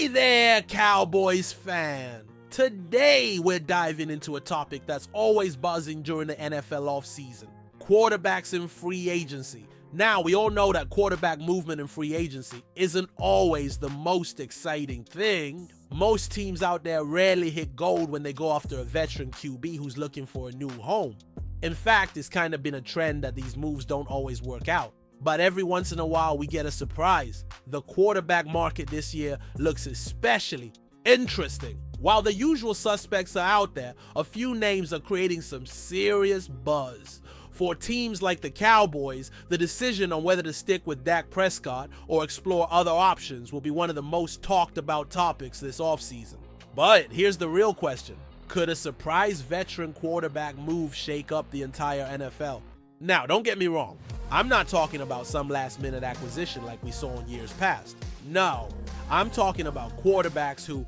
Hey there, Cowboys fan! Today we're diving into a topic that's always buzzing during the NFL offseason: quarterbacks in free agency. Now, we all know that quarterback movement in free agency isn't always the most exciting thing. Most teams out there rarely hit gold when they go after a veteran QB who's looking for a new home. In fact, it's kind of been a trend that these moves don't always work out. But every once in a while, we get a surprise. The quarterback market this year looks especially interesting. While the usual suspects are out there, a few names are creating some serious buzz. For teams like the Cowboys, the decision on whether to stick with Dak Prescott or explore other options will be one of the most talked about topics this offseason. But here's the real question: could a surprise veteran quarterback move shake up the entire NFL? Now, don't get me wrong. I'm not talking about some last-minute acquisition like we saw in years past. No, I'm talking about quarterbacks who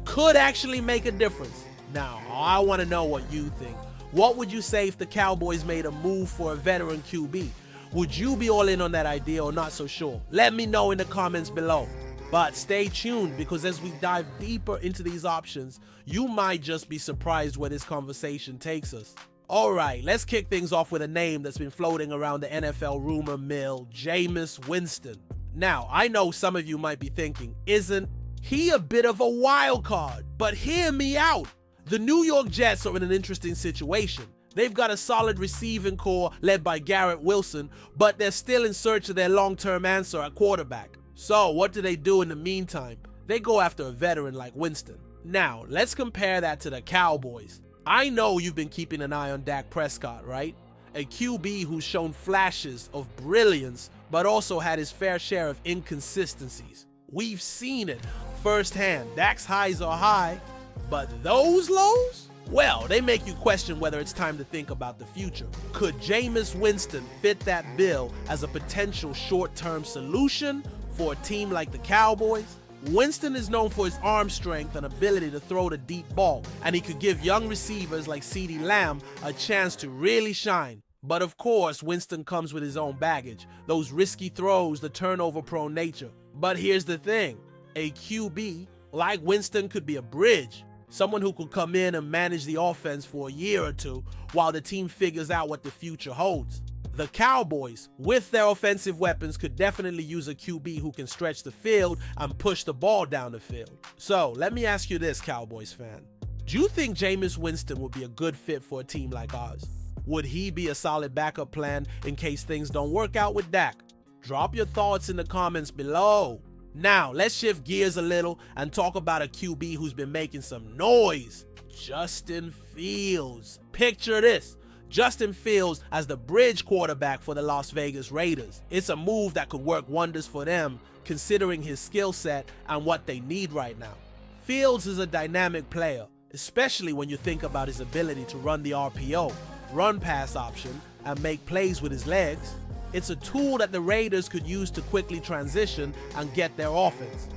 could actually make a difference. Now, I want to know what you think. What would you say if the Cowboys made a move for a veteran QB? Would you be all in on that idea or not so sure? Let me know in the comments below. But stay tuned, because as we dive deeper into these options, you might just be surprised where this conversation takes us. Alright, let's kick things off with a name that's been floating around the NFL rumor mill: Jameis Winston. Now, I know some of you might be thinking, isn't he a bit of a wild card? But hear me out. The New York Jets are in an interesting situation. They've got a solid receiving core led by Garrett Wilson, but they're still in search of their long-term answer at quarterback. So what do they do in the meantime? They go after a veteran like Winston. Now, let's compare that to the Cowboys. I know you've been keeping an eye on Dak Prescott, right? A QB who's shown flashes of brilliance, but also had his fair share of inconsistencies. We've seen it firsthand. Dak's highs are high, but those lows? Well, they make you question whether it's time to think about the future. Could Jameis Winston fit that bill as a potential short-term solution for a team like the Cowboys? Winston is known for his arm strength and ability to throw the deep ball, and he could give young receivers like CeeDee Lamb a chance to really shine. But of course, Winston comes with his own baggage, those risky throws, the turnover-prone nature. But here's the thing: a QB like Winston could be a bridge, someone who could come in and manage the offense for a year or two while the team figures out what the future holds. The Cowboys, with their offensive weapons, could definitely use a QB who can stretch the field and push the ball down the field. So, let me ask you this, Cowboys fan. Do you think Jameis Winston would be a good fit for a team like ours? Would he be a solid backup plan in case things don't work out with Dak? Drop your thoughts in the comments below. Now, let's shift gears a little and talk about a QB who's been making some noise: Justin Fields. Picture this: Justin Fields as the bridge quarterback for the Las Vegas Raiders. It's a move that could work wonders for them, considering his skill set and what they need right now. Fields is a dynamic player, especially when you think about his ability to run the RPO, run-pass option, and make plays with his legs. It's a tool that the Raiders could use to quickly transition and get their offense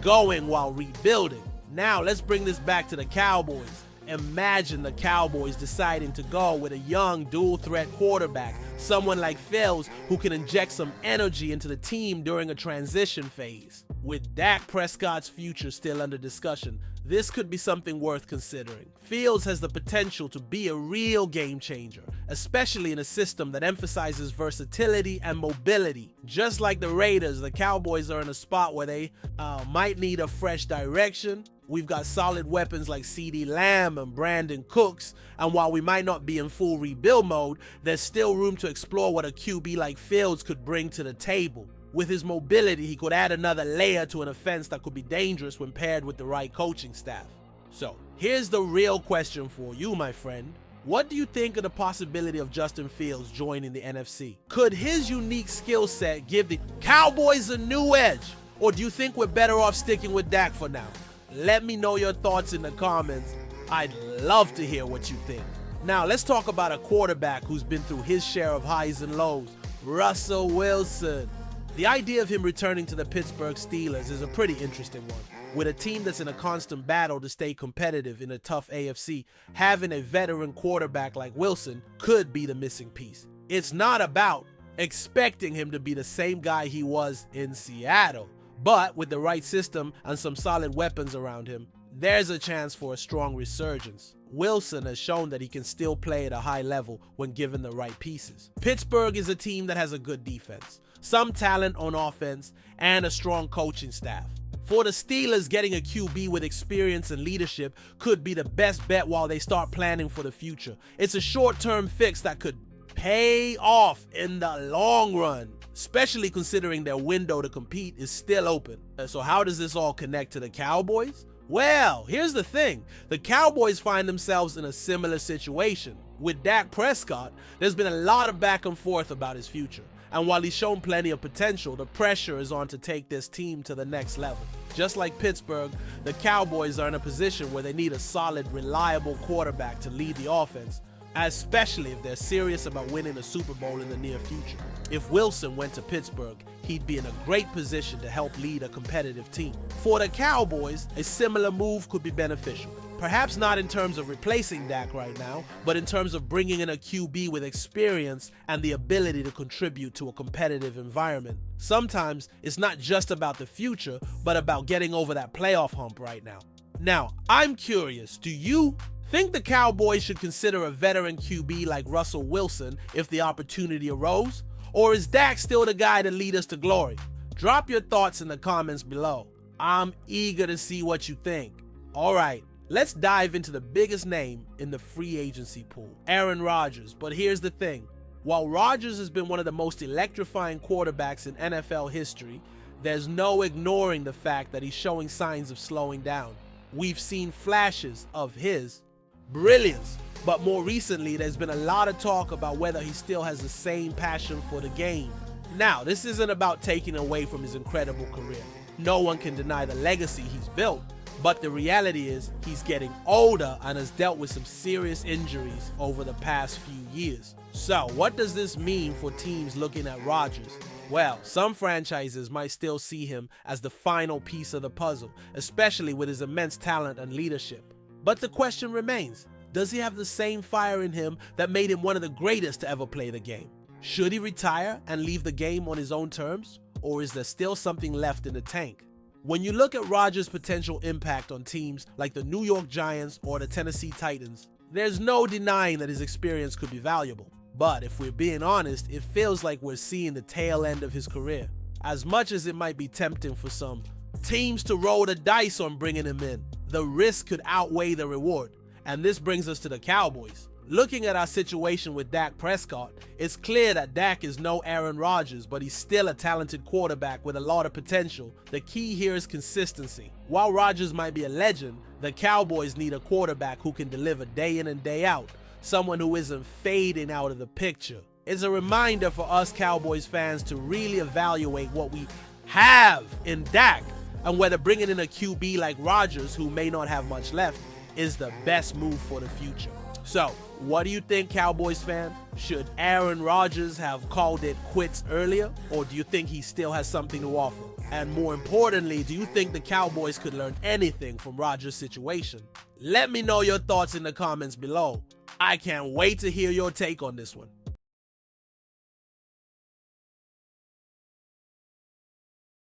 going while rebuilding. Now, let's bring this back to the Cowboys. Imagine the Cowboys deciding to go with a young dual-threat quarterback, someone like Fields who can inject some energy into the team during a transition phase. With Dak Prescott's future still under discussion, this could be something worth considering. Fields has the potential to be a real game changer, especially in a system that emphasizes versatility and mobility. Just like the Raiders, the Cowboys are in a spot where they might need a fresh direction. We've got solid weapons like CeeDee Lamb and Brandon Cooks, and while we might not be in full rebuild mode, there's still room to explore what a QB like Fields could bring to the table. With his mobility, he could add another layer to an offense that could be dangerous when paired with the right coaching staff. So, here's the real question for you, my friend. What do you think of the possibility of Justin Fields joining the NFC? Could his unique skill set give the Cowboys a new edge? Or do you think we're better off sticking with Dak for now? Let me know your thoughts in the comments. I'd love to hear what you think. Now, let's talk about a quarterback who's been through his share of highs and lows: Russell Wilson. The idea of him returning to the Pittsburgh Steelers is a pretty interesting one. With a team that's in a constant battle to stay competitive in a tough AFC, having a veteran quarterback like Wilson could be the missing piece. It's not about expecting him to be the same guy he was in Seattle, But with the right system and some solid weapons around him, there's a chance for a strong resurgence. Wilson has shown that he can still play at a high level when given the right pieces. Pittsburgh is a team that has a good defense, some talent on offense, and a strong coaching staff. For the Steelers, getting a QB with experience and leadership could be the best bet while they start planning for the future. It's a short-term fix that could pay off in the long run, especially considering their window to compete is still open. So how does this all connect to the Cowboys? Well, here's the thing. The Cowboys find themselves in a similar situation. With Dak Prescott, there's been a lot of back and forth about his future. And while he's shown plenty of potential, the pressure is on to take this team to the next level. Just like Pittsburgh, the Cowboys are in a position where they need a solid, reliable quarterback to lead the offense, especially if they're serious about winning a Super Bowl in the near future. If Wilson went to Pittsburgh, he'd be in a great position to help lead a competitive team. For the Cowboys, a similar move could be beneficial. Perhaps not in terms of replacing Dak right now, but in terms of bringing in a QB with experience and the ability to contribute to a competitive environment. Sometimes it's not just about the future, but about getting over that playoff hump right now. Now, I'm curious, do you think the Cowboys should consider a veteran QB like Russell Wilson if the opportunity arose? Or is Dak still the guy to lead us to glory? Drop your thoughts in the comments below. I'm eager to see what you think. Alright, let's dive into the biggest name in the free agency pool, Aaron Rodgers. But here's the thing. While Rodgers has been one of the most electrifying quarterbacks in NFL history, there's no ignoring the fact that he's showing signs of slowing down. We've seen flashes of his brilliance, but more recently there's been a lot of talk about whether he still has the same passion for the game. Now, this isn't about taking away from his incredible career. No one can deny the legacy he's built, but the reality is he's getting older and has dealt with some serious injuries over the past few years. So what does this mean for teams looking at Rodgers? Well, some franchises might still see him as the final piece of the puzzle, especially with his immense talent and leadership. But the question remains, does he have the same fire in him that made him one of the greatest to ever play the game? Should he retire and leave the game on his own terms? Or is there still something left in the tank? When you look at Rodgers' potential impact on teams like the New York Giants or the Tennessee Titans, there's no denying that his experience could be valuable. But if we're being honest, it feels like we're seeing the tail end of his career. As much as it might be tempting for some teams to roll the dice on bringing him in, the risk could outweigh the reward. And this brings us to the Cowboys. Looking at our situation with Dak Prescott, it's clear that Dak is no Aaron Rodgers, but he's still a talented quarterback with a lot of potential. The key here is consistency. While Rodgers might be a legend, the Cowboys need a quarterback who can deliver day in and day out, someone who isn't fading out of the picture. It's a reminder for us Cowboys fans to really evaluate what we have in Dak and whether bringing in a QB like Rodgers, who may not have much left, is the best move for the future. So, what do you think, Cowboys fan? Should Aaron Rodgers have called it quits earlier, or do you think he still has something to offer? And more importantly, do you think the Cowboys could learn anything from Rodgers' situation? Let me know your thoughts in the comments below. I can't wait to hear your take on this one.